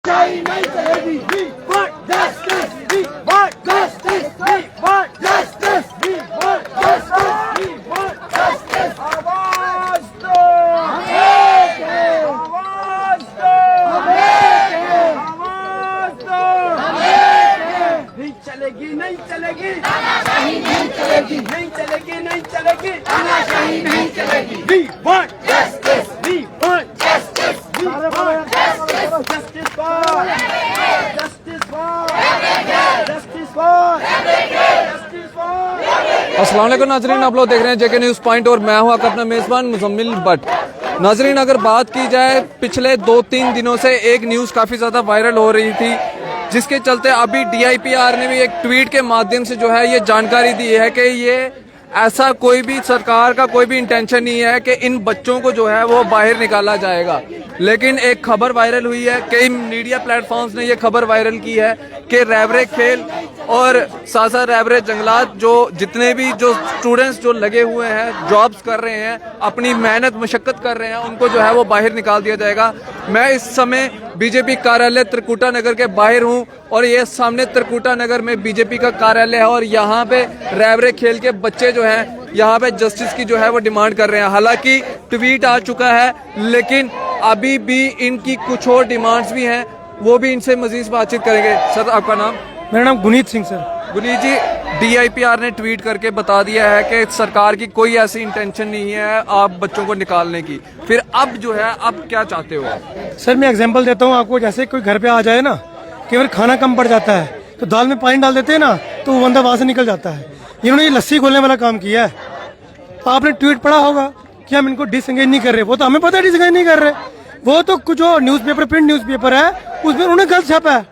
तानाशाही नहीं चलेगी। We want justice. We want justice. We want justice. We want justice. We want justice. आवाज दो, आवाज दो, आवाज दो। नहीं चलेगी, नहीं चलेगी, तानाशाही नहीं चलेगी, नहीं चलेगी, नहीं चलेगी, तानाशाही नहीं चलेगी। We want justice. We want justice. We want justice. Justice for, justice for, justice for, justice for। अस्सलाम वालेकुम नाजरीन, आप लोग देख रहे हैं जेके न्यूज़ पॉइंट और मैं हूं आपका अपना मेज़बान मुजम्मिल भट्ट। नाजरीन, अगर बात की जाए पिछले 2-3 दिनों से एक न्यूज़ काफ़ी ज़्यादा वायरल हो रही थी, जिसके चलते अभी DIPR ने भी एक ट्वीट के माध्यम से जो है ये जानकारी दी है कि ये ऐसा कोई भी सरकार का कोई भी इंटेंशन नहीं है कि इन बच्चों को जो है वो बाहर निकाला जाएगा। लेकिन एक खबर वायरल हुई है, कई मीडिया प्लेटफॉर्म्स ने ये खबर वायरल की है कि रैबरे खेल और सासा रैबरे जंगलात जो जितने भी जो स्टूडेंट्स जो लगे हुए हैं, जॉब्स कर रहे हैं, अपनी मेहनत मशक्कत कर रहे हैं, उनको जो है वो बाहर निकाल दिया जाएगा। मैं इस समय बीजेपी कार्यालय त्रिकुटा नगर के बाहर हूं और ये सामने त्रिकुटा नगर में बीजेपी का कार्यालय है और यहाँ पे रैबरे खेल के बच्चे जो हैं यहाँ पे जस्टिस की जो है वो डिमांड कर रहे हैं। हालांकि ट्वीट आ चुका है, लेकिन अभी भी इनकी कुछ और डिमांड्स भी हैं, वो भी इनसे मजीद बातचीत करेंगे। सर, आपका नाम? मेरा नाम गुनीत सिंह सर। गुनीत जी, DIPR ने ट्वीट करके बता दिया है कि सरकार की कोई ऐसी इंटेंशन नहीं है आप बच्चों को निकालने की, फिर अब जो है अब क्या चाहते हो आप? सर, मैं एग्जांपल देता हूँ आपको। जैसे कोई घर पे आ जाए ना, केवल खाना कम पड़ जाता है तो दाल में पानी डाल देते हैं ना, तो वो बंदा वहां से निकल जाता है। इन्होंने ये लस्सी खोलने वाला काम किया है। आपने ट्वीट पढ़ा होगा कि हम इनको डिसएंगेज नहीं कर रहे, वो तो हमें पता है डिसएंगेज नहीं कर रहे। वो तो कुछ जो न्यूज़पेपर, प्रिंट न्यूज़पेपर है, उसमें उन्होंने गलत छापा है,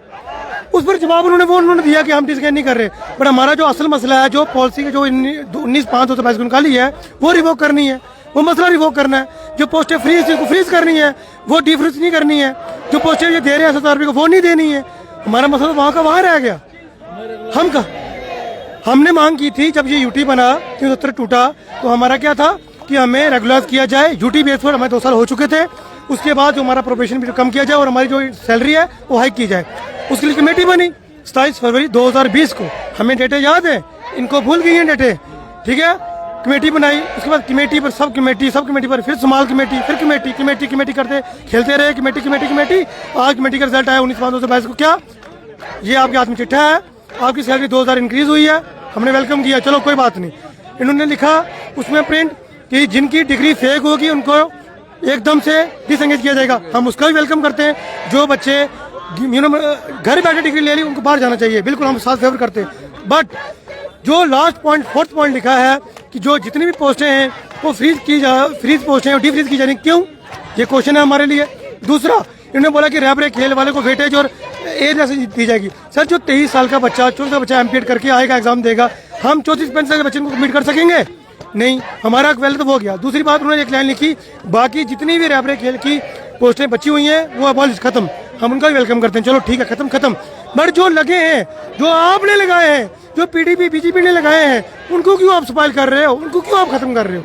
उस पर जवाब उन्होंने दिया कि हम डिसएंगेज नहीं कर रहे। बट हमारा जो असल मसला है, जो पॉलिसी की जो 19/5/2022 को निकाली है, वो रिवोक करनी है। वो मसला रिवोक करना है। जो पोस्टें फ्रीज करनी है, वो डिफ्रीज नहीं करनी है। जो पोस्टें ये दे रहे हैं 7,000 रुपये को, वो नहीं देनी है। हमारा मसला वहाँ का वहाँ रह गया। हमने मांग की थी जब ये यूटी बना, 370 टूटा, तो हमारा क्या था कि हमें रेगुलराइज किया जाए। यूटी बेस पर हमें 2 साल हो चुके थे। उसके बाद जो हमारा प्रोबेशन भी कम किया जाए और हमारी जो सैलरी है वो हाइक की जाए। उसके लिए कमेटी बनी 27 फरवरी 2020 को। हमें डेटे याद है, इनको भूल गई हैं डेटे, ठीक है। कमेटी बनाई, उसके बाद कमेटी पर सब कमेटी पर फिर स्मॉल कमेटी, फिर कमेटी करते खेलते रहे। कमेटी आज कमेटी का रिजल्ट आया 19/5/2022 को। क्या ये आपके हाथ में चिट्ठा है, आपकी सैलरी 2000 इंक्रीज हुई है, हमने वेलकम किया, चलो कोई बात नहीं। इन्होंने लिखा उसमें प्रिंट कि जिनकी डिग्री फेक होगी उनको एकदम से डिसएंगेज किया जाएगा। हम उसका भी वेलकम करते हैं। जो बच्चे घर बैठे डिग्री ले ली उनको बाहर जाना चाहिए, बिल्कुल हम साथ फेवर करते हैं। बट जो लास्ट पॉइंट, 4th पॉइंट लिखा है कि जो जितनी भी पोस्टें हैं वो फ्रीज पोस्टें हैं, डिफ्रीज की जा रही, क्यों? ये क्वेश्चन है हमारे लिए। दूसरा, इन्होंने बोला कि रैबरे खेल वाले को वेटेज और एज ऐसे दी जाएगी। सर, जो 23 साल का बच्चा, 24 का बच्चा MPED करके आएगा, एग्जाम देगा, हम 34-35 साल के बच्चे को कम्पीट कर सकेंगे? नहीं, हमारा पहले तो हो गया। दूसरी बात, उन्होंने एक लाइन लिखी, बाकी जितनी भी रैबरे खेल की पोस्टें बची हुई हैं वो अबॉलिश, खत्म। हम उनका भी वेलकम करते हैं, चलो ठीक है, खत्म। बट जो लगे हैं, जो आपने लगाए हैं, जो PDP BJP ने लगाए हैं, उनको क्यों आप स्पॉइल कर रहे हो? उनको क्यों आप खत्म कर रहे हो?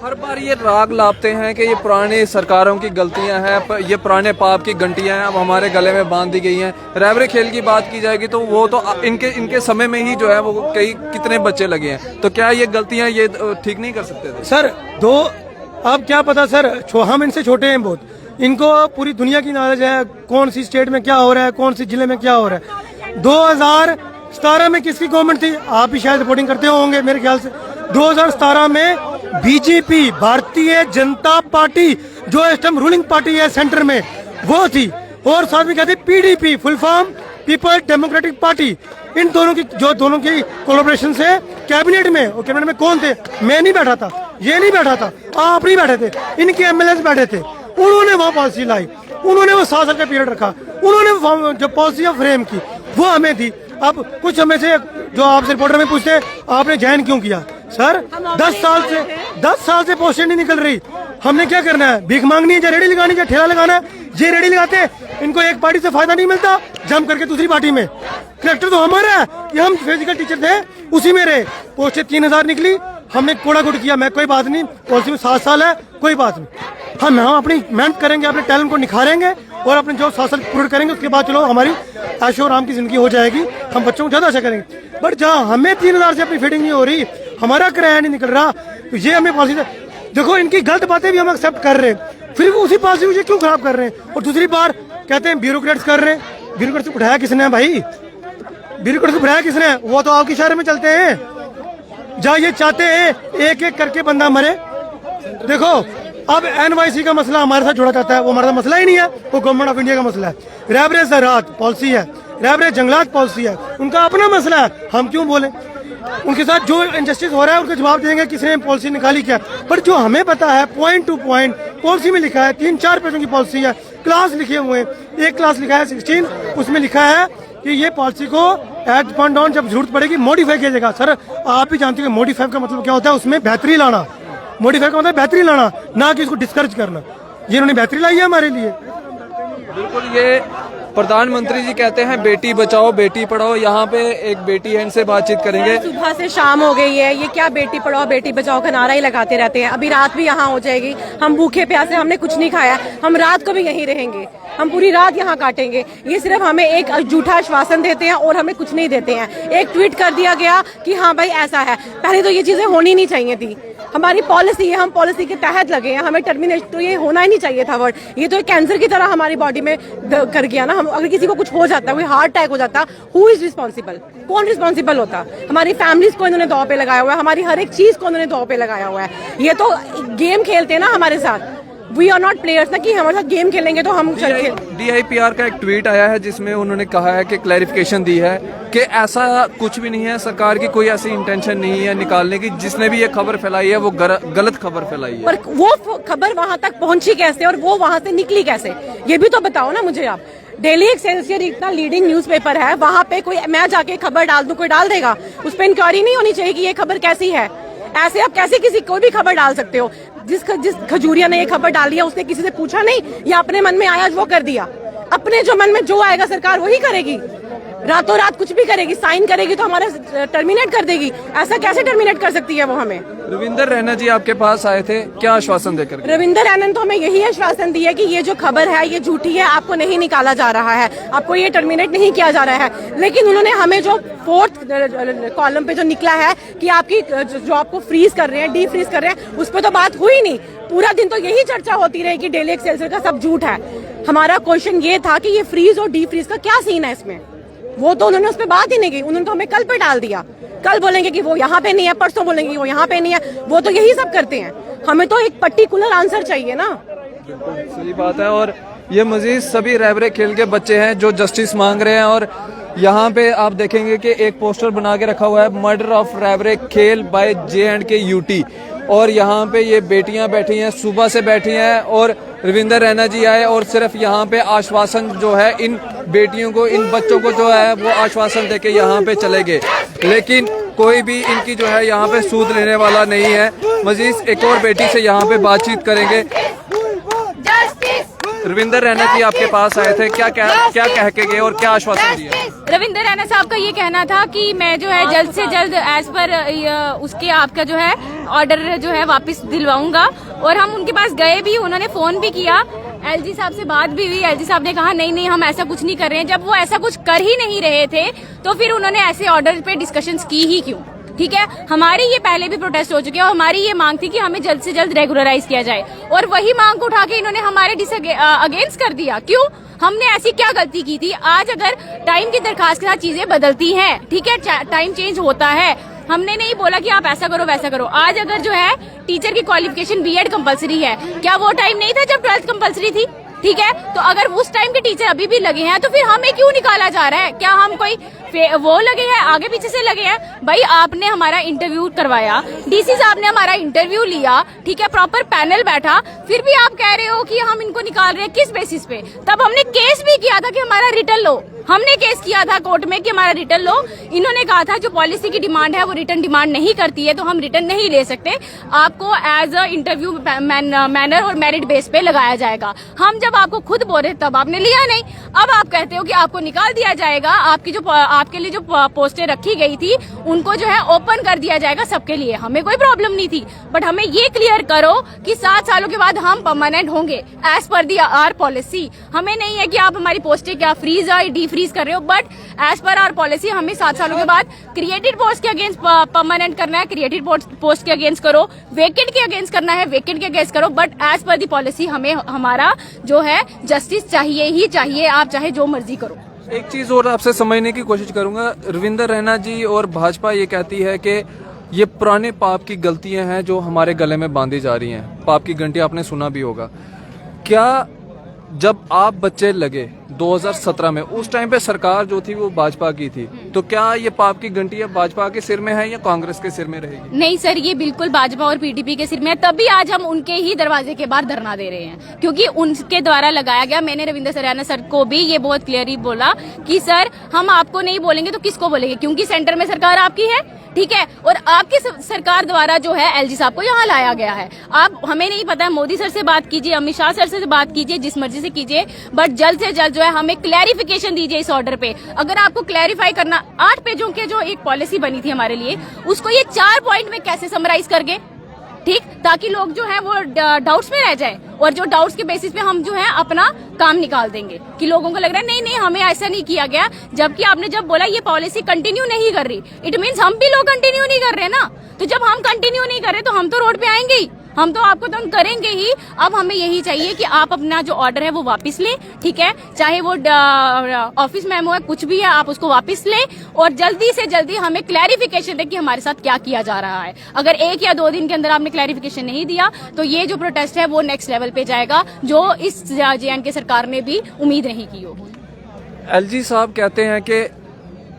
हर बार ये राग लाते हैं कि ये पुरानी सरकारों की गलतियां हैं, ये पुराने पाप की घंटियां हैं, अब हमारे गले में बांध दी गई हैं। रैबरे खेल की बात की जाएगी तो वो तो इनके समय में ही जो है वो कितने बच्चे लगे हैं, तो क्या ये गलतियां ये ठीक नहीं कर सकते थे? सर, अब क्या पता सर, हम इनसे छोटे हैं बहुत। इनको पूरी दुनिया की नॉलेज है, कौन सी स्टेट में क्या हो रहा है, कौन सी जिले में क्या हो रहा है। 2017 में किसकी गवर्नमेंट थी? आप भी शायद रिपोर्टिंग करते होंगे मेरे ख्याल से। 2017 में BJP, भारतीय जनता पार्टी, जो इस टाइम रूलिंग पार्टी है सेंटर में, वो थी। और साथ में क्या थी? PDP, full form people democratic party. इन दोनों की कोलैबोरेशन से कैबिनेट में, और कैबिनेट में कौन थे? मैं नहीं बैठा था, ये नहीं बैठा था, आप नहीं बैठे थे, इनके MLAs बैठे थे। उन्होंने वहाँ पॉलिसी लाई, उन्होंने वो 7 साल का पीरियड रखा, उन्होंने जो पॉलिसी फ्रेम की वो हमें दी। अब कुछ हमें से जो आपसे रिपोर्टर में पूछते आपने ज्वाइन क्यों किया? सर, 10 साल से पोस्टें नहीं निकल रही। हमने क्या करना है? भीख मांगनी है, या रेडी लगानी है, या ठेला लगाना है? ये रेडी लगाते हैं, इनको एक पार्टी से फायदा नहीं मिलता, जम करके दूसरी पार्टी में। करेक्टर तो हमारा है कि हम फिजिकल टीचर थे, उसी में रहे। पोस्टें 3000 निकली, हमने कोड़ा गुड़ किया। मैं कोई बात नहीं, पॉलिसी में 7 साल है, कोई बात नहीं। हम अपनी मेहनत करेंगे, अपने टैलेंट को निखारेंगे और अपने जो 7 साल पूरे करेंगे उसके बाद चलो हमारी ऐशो आराम की जिंदगी हो जाएगी, हम बच्चों को ज़्यादा अच्छा करेंगे। बट जहाँ हमें 3000 से अपनी फिटिंग नहीं हो रही, हमारा किराया नहीं निकल रहा, तो ये हमें पॉलिसी देखो, इनकी गलत बातें भी हम एक्सेप्ट कर रहे हैं, फिर वो उसी पॉलिसी को क्यों खराब कर रहे हैं। और दूसरी बार कहते हैं ब्यूरोक्रेट्स कर रहे हैं, ब्यूरोक्रेट्स को उठाया किसने भाई, ब्यूरोक्रेट्स को उठाया किसने, वो तो आपके शहर में चलते हैं। जहाँ ये चाहते हैं एक एक करके बंदा मरे। देखो अब NYC का मसला हमारे साथ जुड़ा करता है, वो हमारा मसला ही नहीं है, वो गवर्नमेंट ऑफ इंडिया का मसला है। रैबरे ज़राअत पॉलिसी है, रैबरे जंगलात पॉलिसी है, उनका अपना मसला है, हम क्यों बोले। उनके साथ जो इनजस्टिस हो रहा है उनका जवाब देंगे किसने पॉलिसी निकाली क्या। पर जो हमें पता है पॉइंट टू पॉइंट पॉलिसी में लिखा है, 3-4 पेजों की पॉलिसी है, क्लास लिखे हुए हैं, एक क्लास लिखा है 16, उसमें लिखा है कि ये पॉलिसी को एक्ट अपॉन डाउन जब जरूरत पड़ेगी मॉडिफाई किया जाएगा। सर आप भी जानते हैं मॉडिफाई का मतलब क्या होता है, उसमें बेहतरी लाना, मॉडिफाई का मतलब बेहतरी लाना, ना कि इसको डिस्करेज करना। ये इन्होंने बेहतरी लाई है हमारे लिए। बिल्कुल, ये प्रधानमंत्री जी कहते हैं बेटी बचाओ बेटी पढ़ाओ, यहाँ पे एक बेटी है, इनसे बातचीत करेंगे। सुबह से शाम हो गई है, ये क्या बेटी पढ़ाओ बेटी बचाओ का नारा ही लगाते रहते हैं। अभी रात भी यहाँ हो जाएगी, हम भूखे प्यासे, हमने कुछ नहीं खाया, हम रात को भी यहीं रहेंगे, हम पूरी रात यहाँ काटेंगे। ये सिर्फ हमें एक झूठा आश्वासन देते हैं और हमें कुछ नहीं देते हैं। एक ट्वीट कर दिया गया कि हाँ भाई ऐसा है, पहले तो ये चीजें होनी नहीं चाहिए थी। हमारी पॉलिसी है, हम पॉलिसी के तहत लगे हैं, हमें टर्मिनेट तो ये होना ही नहीं चाहिए था वर्ड। ये तो एक कैंसर की तरह हमारी बॉडी में कर गया ना। हम अगर किसी को कुछ हो जाता, कोई हार्ट अटैक हो जाता, हु इज रिस्पॉन्सिबल, कौन रिस्पॉन्सिबल होता। हमारी फैमिलीज को इन्होंने दांव पे लगाया हुआ है, हमारी हर एक चीज को इन्होंने दांव पे लगाया हुआ है। ये तो गेम खेलते हैं ना हमारे साथ, वी आर नॉट प्लेयर्स ना कि हमारे साथ गेम खेलेंगे तो हम DIPR का एक ट्वीट आया है जिसमें उन्होंने कहा है कि क्लैरिफिकेशन दी है कि ऐसा कुछ भी नहीं है, सरकार की कोई ऐसी इंटेंशन नहीं है निकालने की। जिसने भी ये खबर फैलाई है वो गलत खबर फैलाई है। पर वो खबर वहां तक पहुंची कैसे और वो वहां से निकली कैसे, ये भी तो बताओ ना मुझे आप। डेली एक्सेलसियर इतना लीडिंग न्यूज़पेपर है, वहां पे कोई मैं जाके खबर डाल दूं, कोई डाल देगा? उस पर इंक्वायरी नहीं होनी चाहिए कि ये खबर कैसी है? ऐसे आप कैसे किसी कोई भी खबर डाल सकते हो? जिस खजूरिया ने ये खबर डाली है उसने किसी से पूछा नहीं या अपने मन में आया वो कर दिया? अपने जो मन में जो आएगा सरकार वही करेगी, रातों रात कुछ भी करेगी, साइन करेगी तो हमारा टर्मिनेट कर देगी। ऐसा कैसे टर्मिनेट कर सकती है वो हमें? रविंदर रैना जी आपके पास आए थे, क्या आश्वासन देकर? रविंदर रैना ने तो हमें यही आश्वासन दिया कि ये जो खबर है ये झूठी है, आपको नहीं निकाला जा रहा है, आपको ये टर्मिनेट नहीं किया जा रहा है। लेकिन उन्होंने हमें जो 4th कॉलम पे जो निकला है कि आपकी जो आपको फ्रीज कर रहे हैं, डी फ्रीज कर रहे हैं, उस पर तो बात हुई नहीं। पूरा दिन तो यही चर्चा होती रही कि डेली एक्सेलसियर का सब झूठ है। हमारा क्वेश्चन ये था कि ये फ्रीज और डी फ्रीज का क्या सीन है इसमें, वो तो उन्होंने उस पर बात ही नहीं की। उन्होंने तो हमें कल पे डाल दिया, कल बोलेंगे कि वो यहाँ पे नहीं है, परसों बोलेंगे कि वो यहाँ पे नहीं है, वो तो यही सब करते हैं। हमें तो एक पर्टिकुलर आंसर चाहिए ना। सही बात है। और ये मजीद सभी रैबरे खेल के बच्चे हैं जो जस्टिस मांग रहे हैं। और यहाँ पे आप देखेंगे कि एक पोस्टर बना के रखा हुआ है, मर्डर ऑफ रैबरे खेल बाय J&K UT। और यहाँ पे ये बेटियां बैठी हैं, सुबह से बैठी हैं, और रविंदर रैना जी आए और सिर्फ यहाँ पे आश्वासन जो है इन बेटियों को, इन बच्चों को जो है वो आश्वासन देके यहाँ पे चले गए। लेकिन कोई भी इनकी जो है यहाँ पे सूद लेने वाला नहीं है। मजीद एक और बेटी से यहाँ पे बातचीत करेंगे। रविंदर रैना जी आपके पास आए थे, क्या कह के गए और क्या आश्वासन दिया? रविंदर रैना साहब का ये कहना था कि मैं जो है जल्द से जल्द एज पर उसके आपका जो है ऑर्डर जो है वापस दिलवाऊंगा। और हम उनके पास गए भी, उन्होंने फोन भी किया, LG साहब से बात भी हुई। LG साहब ने कहा नहीं हम ऐसा कुछ नहीं कर रहे हैं। जब वो ऐसा कुछ कर ही नहीं रहे थे तो फिर उन्होंने ऐसे ऑर्डर पे डिस्कशंस की ही क्यों? ठीक है, हमारी ये पहले भी प्रोटेस्ट हो चुके हैं और हमारी ये मांग थी कि हमें जल्द से जल्द रेगुलराइज किया जाए, और वही मांग को उठा के इन्होंने हमारे अगेंस्ट कर दिया। क्यों? हमने ऐसी क्या गलती की थी? आज अगर टाइम की दरखास्त के साथ चीजें बदलती हैं, ठीक है, टाइम चेंज होता है, हमने नहीं बोला कि आप ऐसा करो वैसा करो। आज अगर जो है टीचर की क्वालिफिकेशन B.Ed कंपलसरी है, क्या वो टाइम नहीं था जब 12th कंपलसरी थी? ठीक है, तो अगर उस टाइम के टीचर अभी भी लगे हैं तो फिर हमें क्यों निकाला जा रहा है? क्या हम कोई वो लगे हैं, आगे पीछे से लगे हैं? भाई आपने हमारा इंटरव्यू करवाया, DC साहब ने हमारा इंटरव्यू लिया, ठीक है, प्रॉपर पैनल बैठा, फिर भी आप कह रहे हो कि हम इनको निकाल रहे हैं। किस बेसिस पे? तब हमने केस भी किया था कि हमारा रिटर्न लो, हमने केस किया था कोर्ट में कि हमारा रिटर्न लो। इन्होंने कहा था जो पॉलिसी की डिमांड है वो रिटर्न डिमांड नहीं करती है, तो हम रिटर्न नहीं ले सकते, आपको एज अ इंटरव्यू मैनर और मेरिट बेस पे लगाया जाएगा। हम जब आपको खुद बोले तब आपने लिया नहीं, अब आप कहते हो कि आपको निकाल दिया जाएगा। आपकी जो आपके लिए जो पोस्टें रखी गई थी उनको जो है ओपन कर दिया जाएगा सबके लिए, हमें कोई प्रॉब्लम नहीं थी। बट हमें ये क्लियर करो कि 7 सालों के बाद हम परमानेंट होंगे as per the are policy. हमें नहीं है कि आप हमारी पोस्टें क्या फ्रीज और डी फ्रीज कर रहे हो, but as per our policy हमें 7 सालों के बाद क्रिएटेड पोस्ट के अगेंस्ट परमानेंट करना है, क्रिएटेड पोस्ट के अगेंस्ट करो, वेकेंट के अगेंस्ट करना है, वेकेंट के अगेंस्ट करो, बट एज पर दी पॉलिसी हमें हमारा जो है जस्टिस चाहिए ही चाहिए, आप चाहे जो मर्जी करो। एक चीज और आपसे समझने की कोशिश करूंगा, रविंदर रैना जी और भाजपा ये कहती है कि ये पुराने पाप की गलतियां हैं जो हमारे गले में बांधी जा रही हैं। पाप की घंटी आपने सुना भी होगा। क्या जब आप बच्चे लगे 2017 में, उस टाइम पे सरकार जो थी वो भाजपा की थी, तो क्या ये पाप की घंटी अब भाजपा के सिर में है या कांग्रेस के सिर में रहेगी? नहीं सर, ये बिल्कुल भाजपा और पीडीपी के सिर में है, तभी आज हम उनके ही दरवाजे के बाहर धरना दे रहे हैं, क्योंकि उनके द्वारा लगाया गया। मैंने रविंदर रैना सर को भी ये बहुत क्लियरली बोला कि सर हम आपको नहीं बोलेंगे तो किसको बोलेंगे, क्योंकि सेंटर में सरकार आपकी है, ठीक है, और आपकी सरकार द्वारा जो है एलजी साहब को यहाँ लाया गया है। आप हमें नहीं पता, मोदी सर से बात कीजिए, अमित शाह सर से बात कीजिए, जिस मर्जी से कीजिए, बट जल्द से जल्द जो है हमें क्लैरिफिकेशन दीजिए इस ऑर्डर पे। अगर आपको क्लैरिफाई करना, 8 पेजों के जो एक पॉलिसी बनी थी हमारे लिए, उसको ये 4 पॉइंट में कैसे समराइज करके, ठीक, ताकि लोग जो है वो डाउट्स में रह जाए, और जो डाउट्स के बेसिस पे हम जो है अपना काम निकाल देंगे कि लोगों को लग रहा है नहीं नहीं हमें ऐसा नहीं किया गया, जबकि आपने जब बोला ये पॉलिसी कंटिन्यू नहीं कर रही, इट मीन्स हम भी लोग कंटिन्यू नहीं कर रहे ना। तो जब हम कंटिन्यू नहीं कर रहे तो हम तो रोड पे आएंगे ही, हम तो आपको तंग करेंगे ही। अब हमें यही चाहिए कि आप अपना जो ऑर्डर है वो वापस लें, ठीक है, चाहे वो ऑफिस मेमो है, कुछ भी है, आप उसको वापस लें और जल्दी से जल्दी हमें क्लैरिफिकेशन दे कि हमारे साथ क्या किया जा रहा है। अगर 1 या 2 दिन के अंदर आपने क्लैरिफिकेशन नहीं दिया तो ये जो प्रोटेस्ट है वो नेक्स्ट लेवल पे जाएगा, जो इस JNK सरकार ने भी उम्मीद नहीं की होगी। एलजी साहब कहते हैं कि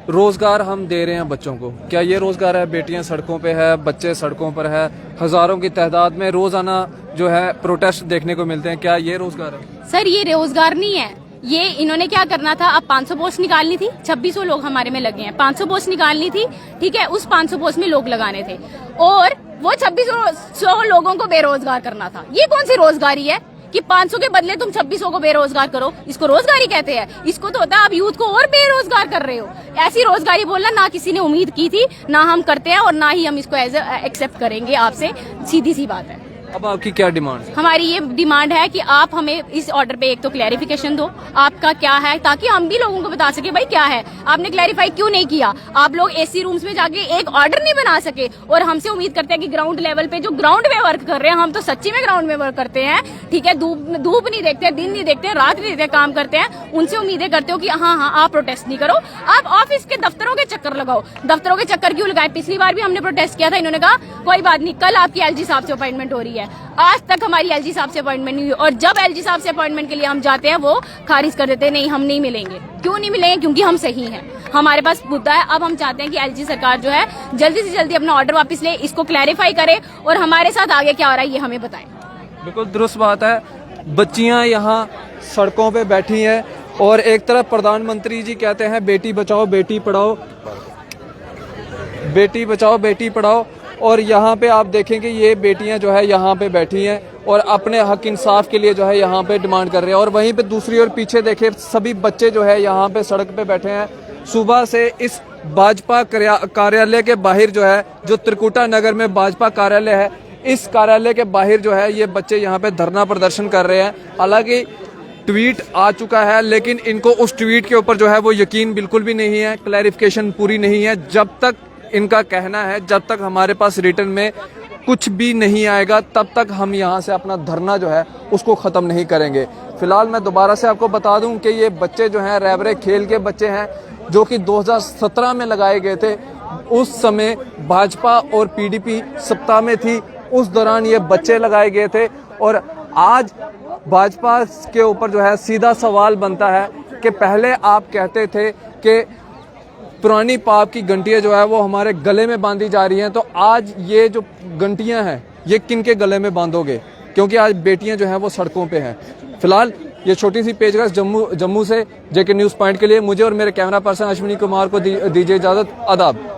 रोजगार हम दे रहे हैं बच्चों को। क्या ये रोजगार है? बेटियां सड़कों पे है, बच्चे सड़कों पर है, हजारों की तादाद में रोजाना जो है प्रोटेस्ट देखने को मिलते हैं। क्या ये रोजगार है? सर ये रोजगार नहीं है, ये इन्होंने क्या करना था, अब 500 पोस्ट निकालनी थी, 2600 लोग हमारे में लगे हैं, 500 पोस्ट निकालनी थी, ठीक है, उस 500 पोस्ट में लोग लगाने थे और वो 2600 लोगों को बेरोजगार करना था। ये कौन सी रोजगारी है कि 500 के बदले तुम 2600 को बेरोजगार करो? इसको रोजगारी कहते हैं? इसको तो होता है आप यूथ को और बेरोजगार कर रहे हो। ऐसी रोजगारी बोलना ना किसी ने उम्मीद की थी, ना हम करते हैं और ना ही हम इसको एज एक्सेप्ट करेंगे आपसे, सीधी सी बात है। अब आपकी क्या डिमांड है? हमारी ये डिमांड है कि आप हमें इस ऑर्डर पे एक तो क्लैरिफिकेशन दो, आपका क्या है, ताकि हम भी लोगों को बता सके भाई क्या है, आपने क्लैरिफाई क्यों नहीं किया। आप लोग एसी रूम्स में जाके एक ऑर्डर नहीं बना सके और हमसे उम्मीद करते हैं कि ग्राउंड लेवल पे जो ग्राउंड में वर्क कर रहे हैं, हम तो सच्ची में ग्राउंड में वर्क करते हैं, ठीक है, धूप नहीं देखते, दिन नहीं देखते, रात नहीं देखते, काम करते हैं, उनसे उम्मीदें करते हो कि हाँ हाँ आप प्रोटेस्ट नहीं करो, आप ऑफिस के दफ्तरों के चक्कर लगाओ। दफ्तरों के चक्कर क्यों लगाए? पिछली बार भी हमने प्रोटेस्ट किया था, इन्होंने कहा कोई बात नहीं, कल आपकी एलजी साहब से अपॉइंटमेंट हो रही है। आज तक हमारी एलजी साहब से अपॉइंटमेंट नहीं हुई और जब एलजी साहब से अपॉइंटमेंट के लिए हम जाते हैं वो खारिज कर देते हैं, नहीं हम नहीं मिलेंगे। क्यों नहीं मिलेंगे? क्योंकि हम सही हैं, हमारे पास मुद्दा है। अब हम चाहते हैं कि एलजी सरकार जो है जल्दी से जल्दी अपना ऑर्डर वापस ले, इसको क्लैरिफाई करे और हमारे साथ आगे क्या हो रहा है ये हमें बताएं। बिल्कुल दुरुस्त बात है। बच्चियां यहाँ सड़कों पे बैठी हैं और एक तरफ प्रधानमंत्री जी कहते हैं बेटी बचाओ बेटी पढ़ाओ, बेटी बचाओ बेटी पढ़ाओ, और यहाँ पे आप देखेंगे ये बेटियां जो है यहाँ पे बैठी हैं और अपने हक इंसाफ के लिए जो है यहाँ पे डिमांड कर रहे हैं। और वहीं पे दूसरी ओर पीछे देखे सभी बच्चे जो है यहाँ पे सड़क पे बैठे हैं। सुबह से इस भाजपा कार्यालय के बाहर जो है, जो त्रिकुटा नगर में भाजपा कार्यालय है, इस कार्यालय के बाहर जो है ये बच्चे यहाँ पे धरना प्रदर्शन कर रहे हैं। हालांकि ट्वीट आ चुका है लेकिन इनको उस ट्वीट के ऊपर जो है वो यकीन बिल्कुल भी नहीं है, क्लैरिफिकेशन पूरी नहीं है। जब तक इनका कहना है, जब तक हमारे पास रिटर्न में कुछ भी नहीं आएगा तब तक हम यहाँ से अपना धरना जो है उसको ख़त्म नहीं करेंगे। फिलहाल मैं दोबारा से आपको बता दूं कि ये बच्चे जो हैं रैबरे खेल के बच्चे हैं जो कि 2017 में लगाए गए थे। उस समय भाजपा और पीडीपी सत्ता में थी, उस दौरान ये बच्चे लगाए गए थे। और आज भाजपा के ऊपर जो है सीधा सवाल बनता है कि पहले आप कहते थे कि पुरानी पाप की घंटियां जो है वो हमारे गले में बांधी जा रही हैं, तो आज ये जो घंटियां हैं ये किन के गले में बांधोगे? क्योंकि आज बेटियां जो हैं वो सड़कों पे हैं। फिलहाल ये छोटी सी पेशकश जम्मू से JK न्यूज़ पॉइंट के लिए मुझे और मेरे कैमरा पर्सन अश्विनी कुमार को दीजिए इजाजत। आदाब।